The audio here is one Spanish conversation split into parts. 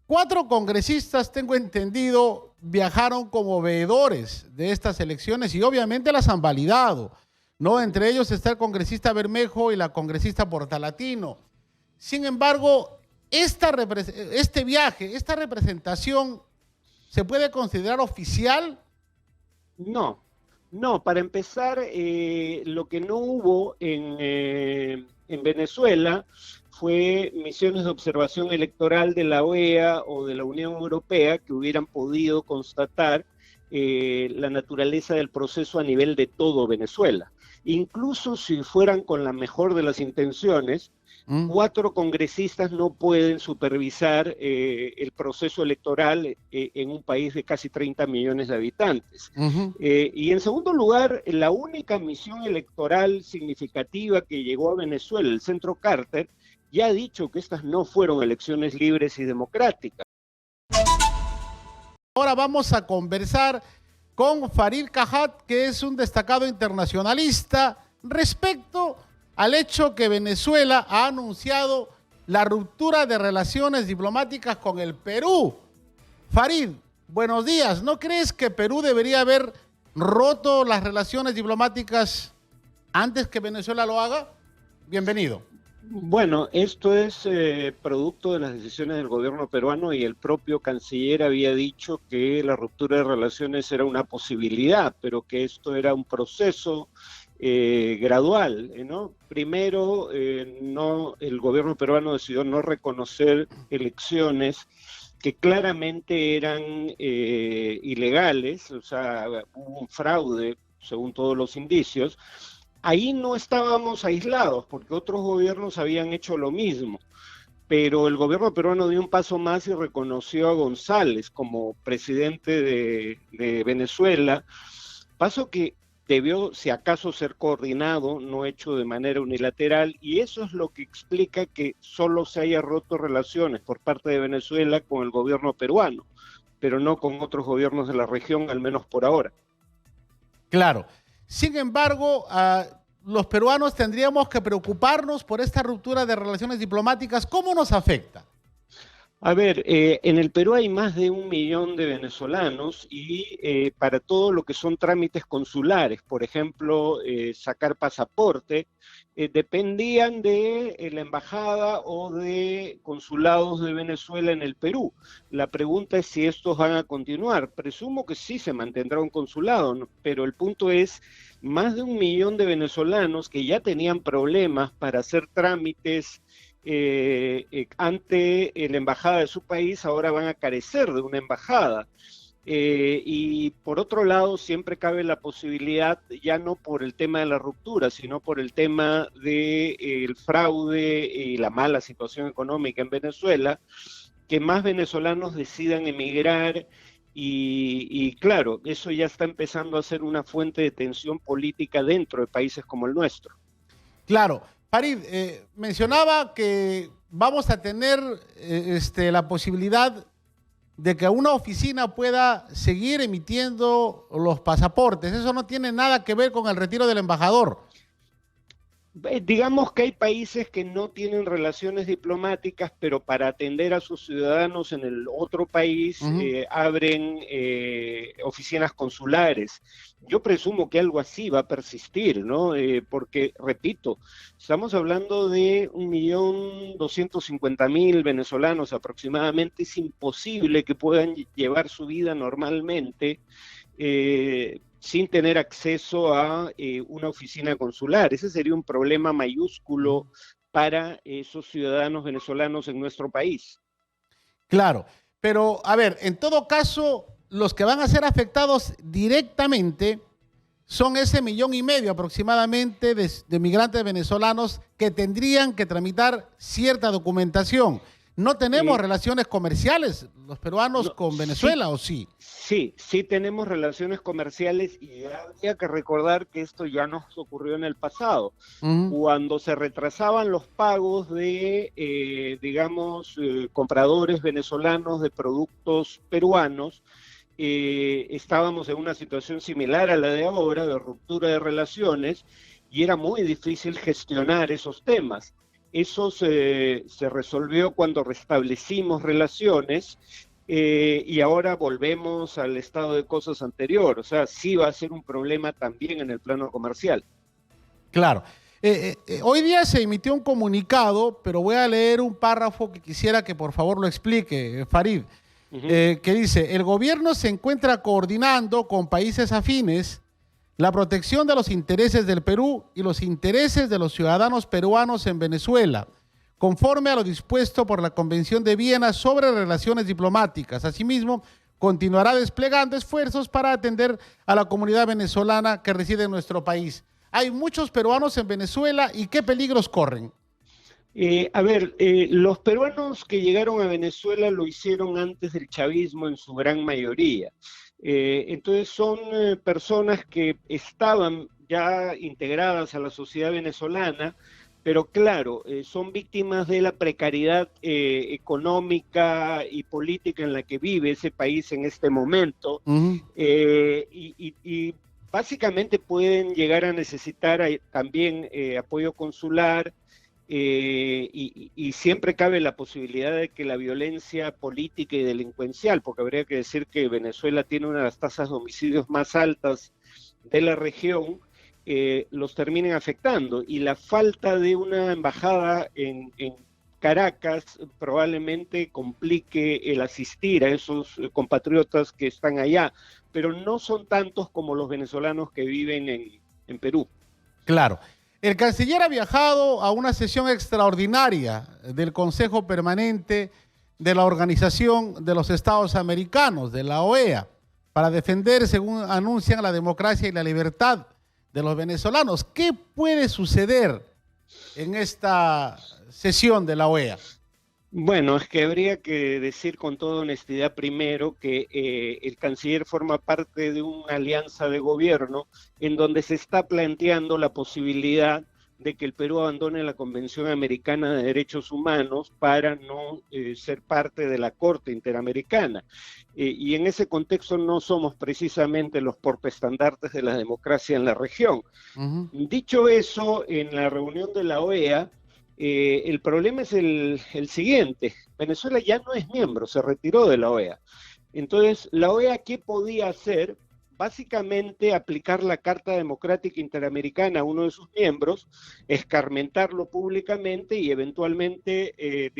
4 congresistas, tengo entendido, viajaron como veedores de estas elecciones y obviamente las han validado, ¿no? Entre ellos está el congresista Bermejo y la congresista Portalatino. Sin embargo, este viaje, esta representación, ¿se puede considerar oficial? No, no. Para empezar, lo que no hubo en Venezuela fue misiones de observación electoral de la OEA o de la Unión Europea que hubieran podido constatar la naturaleza del proceso a nivel de todo Venezuela. Incluso si fueran con la mejor de las intenciones, 4 congresistas no pueden supervisar el proceso electoral en un país de casi 30 millones de habitantes. Y en segundo lugar, la única misión electoral significativa que llegó a Venezuela, el Centro Carter, ya ha dicho que estas no fueron elecciones libres y democráticas. Ahora vamos a conversar con Farid Cajat, que es un destacado internacionalista, respecto al hecho que Venezuela ha anunciado la ruptura de relaciones diplomáticas con el Perú. Farid, buenos días. ¿No crees que Perú debería haber roto las relaciones diplomáticas antes que Venezuela lo haga? Bienvenido. Bueno, esto es producto de las decisiones del gobierno peruano y el propio canciller había dicho que la ruptura de relaciones era una posibilidad, pero que esto era un proceso gradual, ¿no? Primero, el gobierno peruano decidió no reconocer elecciones que claramente eran ilegales, o sea, hubo un fraude, según todos los indicios. Ahí no estábamos aislados, porque otros gobiernos habían hecho lo mismo, pero el gobierno peruano dio un paso más y reconoció a González como presidente de Venezuela, paso que debió, si acaso, ser coordinado, no hecho de manera unilateral, y eso es lo que explica que solo se haya roto relaciones por parte de Venezuela con el gobierno peruano, pero no con otros gobiernos de la región, al menos por ahora. Claro. Sin embargo, los peruanos tendríamos que preocuparnos por esta ruptura de relaciones diplomáticas. ¿Cómo nos afecta? A ver, en el Perú hay más de 1 millón de venezolanos y para todo lo que son trámites consulares, por ejemplo, sacar pasaporte, dependían de la embajada o de consulados de Venezuela en el Perú. La pregunta es si estos van a continuar. Presumo que sí se mantendrá un consulado, ¿no? Pero el punto es, más de 1 millón de venezolanos que ya tenían problemas para hacer trámites ante la embajada de su país, ahora van a carecer de una embajada. Y por otro lado, siempre cabe la posibilidad, ya no por el tema de la ruptura, sino por el tema del fraude y la mala situación económica en Venezuela, que más venezolanos decidan emigrar y claro, eso ya está empezando a ser una fuente de tensión política dentro de países como el nuestro. Claro. Farid, mencionaba que vamos a tener la posibilidad de que una oficina pueda seguir emitiendo los pasaportes. Eso no tiene nada que ver con el retiro del embajador. Digamos que hay países que no tienen relaciones diplomáticas, pero para atender a sus ciudadanos en el otro país abren oficinas consulares. Yo presumo que algo así va a persistir, ¿no? Porque, repito, estamos hablando de 1.250.000 venezolanos aproximadamente. Es imposible que puedan llevar su vida normalmente sin tener acceso a una oficina consular. Ese sería un problema mayúsculo para esos ciudadanos venezolanos en nuestro país. Claro, pero a ver, en todo caso, los que van a ser afectados directamente son ese 1,5 millones aproximadamente de migrantes venezolanos que tendrían que tramitar cierta documentación. ¿No tenemos relaciones comerciales los peruanos con Venezuela sí, o sí? Sí tenemos relaciones comerciales y habría que recordar que esto ya nos ocurrió en el pasado. Cuando se retrasaban los pagos de, compradores venezolanos de productos peruanos, estábamos en una situación similar a la de ahora, de ruptura de relaciones, y era muy difícil gestionar esos temas. Eso se resolvió cuando restablecimos relaciones y ahora volvemos al estado de cosas anterior. O sea, sí va a ser un problema también en el plano comercial. Claro. Hoy día se emitió un comunicado, pero voy a leer un párrafo que quisiera que por favor lo explique, Farid, que dice: el gobierno se encuentra coordinando con países afines la protección de los intereses del Perú y los intereses de los ciudadanos peruanos en Venezuela, conforme a lo dispuesto por la Convención de Viena sobre relaciones diplomáticas. Asimismo, continuará desplegando esfuerzos para atender a la comunidad venezolana que reside en nuestro país. Hay muchos peruanos en Venezuela y ¿qué peligros corren? Los peruanos que llegaron a Venezuela lo hicieron antes del chavismo en su gran mayoría. Entonces son personas que estaban ya integradas a la sociedad venezolana, pero claro, son víctimas de la precariedad económica y política en la que vive ese país en este momento. Y básicamente pueden llegar a necesitar también apoyo consular y siempre cabe la posibilidad de que la violencia política y delincuencial, porque habría que decir que Venezuela tiene una de las tasas de homicidios más altas de la región, los terminen afectando. Y la falta de una embajada en Caracas probablemente complique el asistir a esos compatriotas que están allá, pero no son tantos como los venezolanos que viven en Perú. Claro. El canciller ha viajado a una sesión extraordinaria del Consejo Permanente de la Organización de los Estados Americanos, de la OEA, para defender, según anuncian, la democracia y la libertad de los venezolanos. ¿Qué puede suceder en esta sesión de la OEA? Bueno, es que habría que decir con toda honestidad primero que el canciller forma parte de una alianza de gobierno en donde se está planteando la posibilidad de que el Perú abandone la Convención Americana de Derechos Humanos para no ser parte de la Corte Interamericana. Y en ese contexto no somos precisamente los portaestandartes de la democracia en la región. Dicho eso, en la reunión de la OEA, el problema es el siguiente: Venezuela ya no es miembro, se retiró de la OEA. Entonces, ¿la OEA qué podía hacer? Básicamente aplicar la Carta Democrática Interamericana a uno de sus miembros, escarmentarlo públicamente y eventualmente,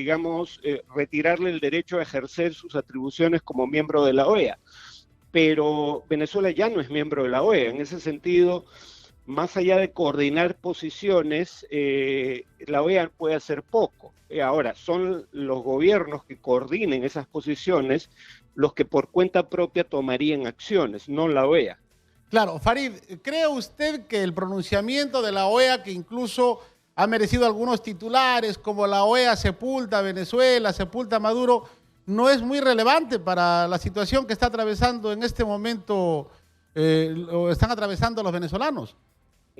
retirarle el derecho a ejercer sus atribuciones como miembro de la OEA. Pero Venezuela ya no es miembro de la OEA. En ese sentido, más allá de coordinar posiciones, la OEA puede hacer poco. Ahora, son los gobiernos que coordinen esas posiciones los que por cuenta propia tomarían acciones, no la OEA. Claro, Farid, ¿cree usted que el pronunciamiento de la OEA, que incluso ha merecido algunos titulares como la OEA sepulta a Venezuela, sepulta a Maduro, no es muy relevante para la situación que está atravesando en este momento, o están atravesando los venezolanos?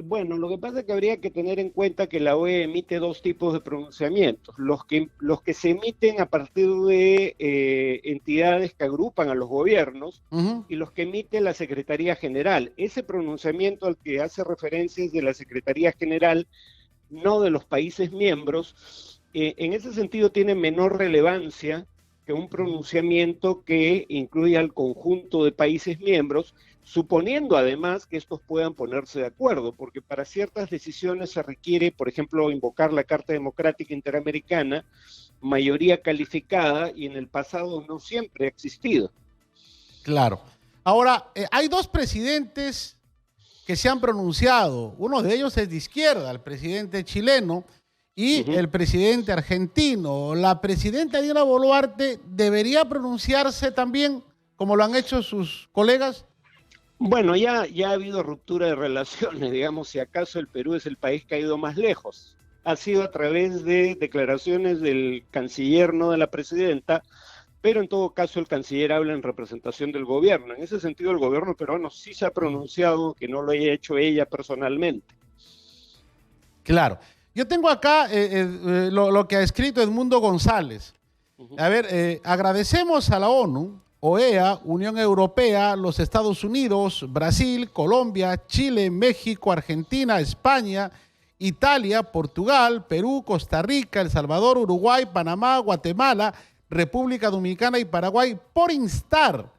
Bueno, lo que pasa es que habría que tener en cuenta que la OEA emite dos tipos de pronunciamientos: los que se emiten a partir de entidades que agrupan a los gobiernos y los que emite la Secretaría General. Ese pronunciamiento al que hace referencia es de la Secretaría General, no de los países miembros. En ese sentido tiene menor relevancia que un pronunciamiento que incluya al conjunto de países miembros, suponiendo además que estos puedan ponerse de acuerdo, porque para ciertas decisiones se requiere, por ejemplo, invocar la Carta Democrática Interamericana, mayoría calificada, y en el pasado no siempre ha existido. Claro. Ahora, hay dos presidentes que se han pronunciado. Uno de ellos es de izquierda, el presidente chileno, y el presidente argentino. ¿La presidenta Dina Boluarte debería pronunciarse también, como lo han hecho sus colegas? Bueno, ya ha habido ruptura de relaciones, digamos, si acaso el Perú es el país que ha ido más lejos. Ha sido a través de declaraciones del canciller, no de la presidenta, pero en todo caso el canciller habla en representación del gobierno. En ese sentido, el gobierno peruano sí se ha pronunciado, que no lo haya hecho ella personalmente. Claro. Yo tengo acá lo que ha escrito Edmundo González. A ver, agradecemos a la ONU, OEA, Unión Europea, los Estados Unidos, Brasil, Colombia, Chile, México, Argentina, España Italia, Portugal, Perú, Costa Rica, El Salvador, Uruguay, Panamá, Guatemala, República Dominicana y Paraguay, por instar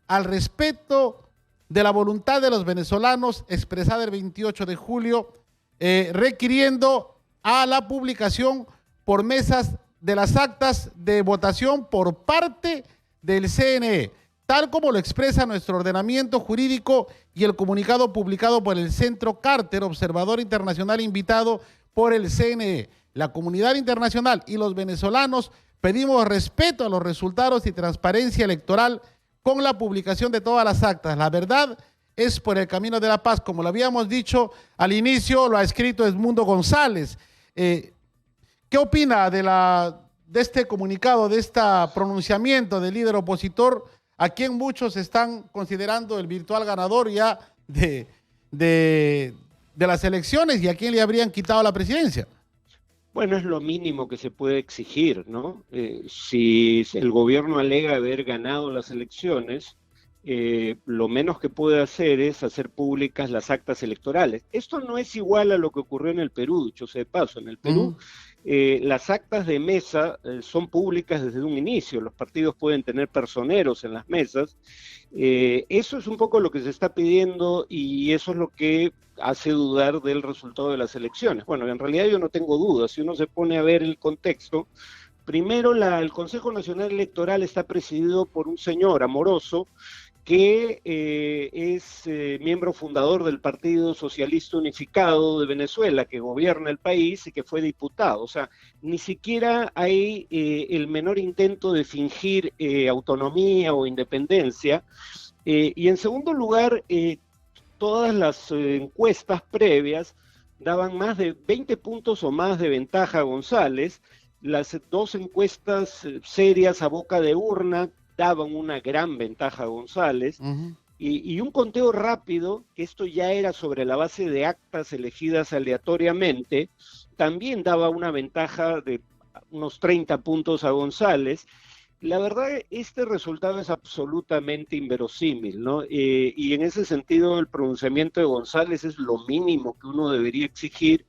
al respeto de la voluntad de los venezolanos expresada el 28 de julio, requiriendo a la publicación por mesas de las actas de votación por parte del CNE, tal como lo expresa nuestro ordenamiento jurídico y el comunicado publicado por el Centro Carter, observador internacional invitado por el CNE. La comunidad internacional y los venezolanos pedimos respeto a los resultados y transparencia electoral con la publicación de todas las actas. La verdad es por el camino de la paz. Como lo habíamos dicho al inicio, lo ha escrito Edmundo González. ¿Qué opina de este comunicado, de este pronunciamiento del líder opositor, a quien muchos están considerando el virtual ganador ya de las elecciones y a quien le habrían quitado la presidencia? Bueno, es lo mínimo que se puede exigir, ¿no? Si el gobierno alega haber ganado las elecciones, lo menos que puede hacer es hacer públicas las actas electorales. Esto no es igual a lo que ocurrió en el Perú, dicho sea de paso. En el Perú, las actas de mesa son públicas desde un inicio. Los partidos pueden tener personeros en las mesas. Eso es un poco lo que se está pidiendo y eso es lo que hace dudar del resultado de las elecciones. Bueno, en realidad yo no tengo dudas. Si uno se pone a ver el contexto, primero el Consejo Nacional Electoral está presidido por un señor Amoroso, que es miembro fundador del Partido Socialista Unificado de Venezuela, que gobierna el país y que fue diputado. O sea, ni siquiera hay el menor intento de fingir autonomía o independencia. Y en segundo lugar, todas las encuestas previas daban más de 20 puntos o más de ventaja a González. Las dos encuestas serias a boca de urna daban una gran ventaja a González, y un conteo rápido, que esto ya era sobre la base de actas elegidas aleatoriamente, también daba una ventaja de unos 30 puntos a González. La verdad, este resultado es absolutamente inverosímil, ¿no? Y en ese sentido, el pronunciamiento de González es lo mínimo que uno debería exigir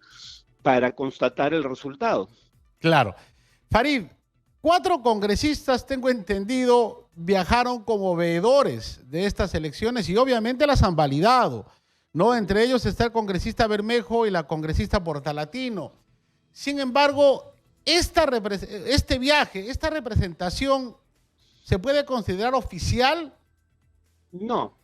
para constatar el resultado. Claro. Farid, 4 congresistas, tengo entendido, viajaron como veedores de estas elecciones y obviamente las han validado, ¿no? Entre ellos está el congresista Bermejo y la congresista Portalatino. Sin embargo, este viaje, esta representación, ¿se puede considerar oficial? No,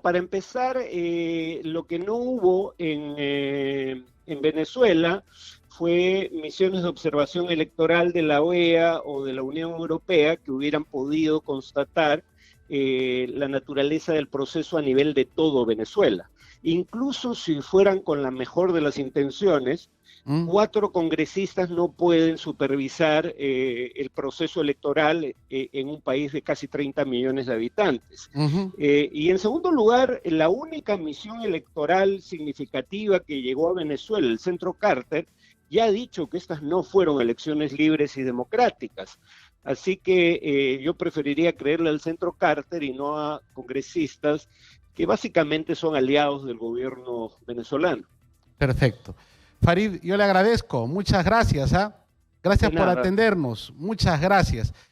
para empezar, lo que no hubo en Venezuela fue misiones de observación electoral de la OEA o de la Unión Europea que hubieran podido constatar la naturaleza del proceso a nivel de todo Venezuela. Incluso si fueran con la mejor de las intenciones, 4 congresistas no pueden supervisar el proceso electoral en un país de casi 30 millones de habitantes. Y en segundo lugar, la única misión electoral significativa que llegó a Venezuela, el Centro Carter, ya ha dicho que estas no fueron elecciones libres y democráticas. Así que yo preferiría creerle al Centro Carter y no a congresistas que básicamente son aliados del gobierno venezolano. Perfecto. Farid, yo le agradezco. Muchas gracias. Gracias por atendernos. Muchas gracias.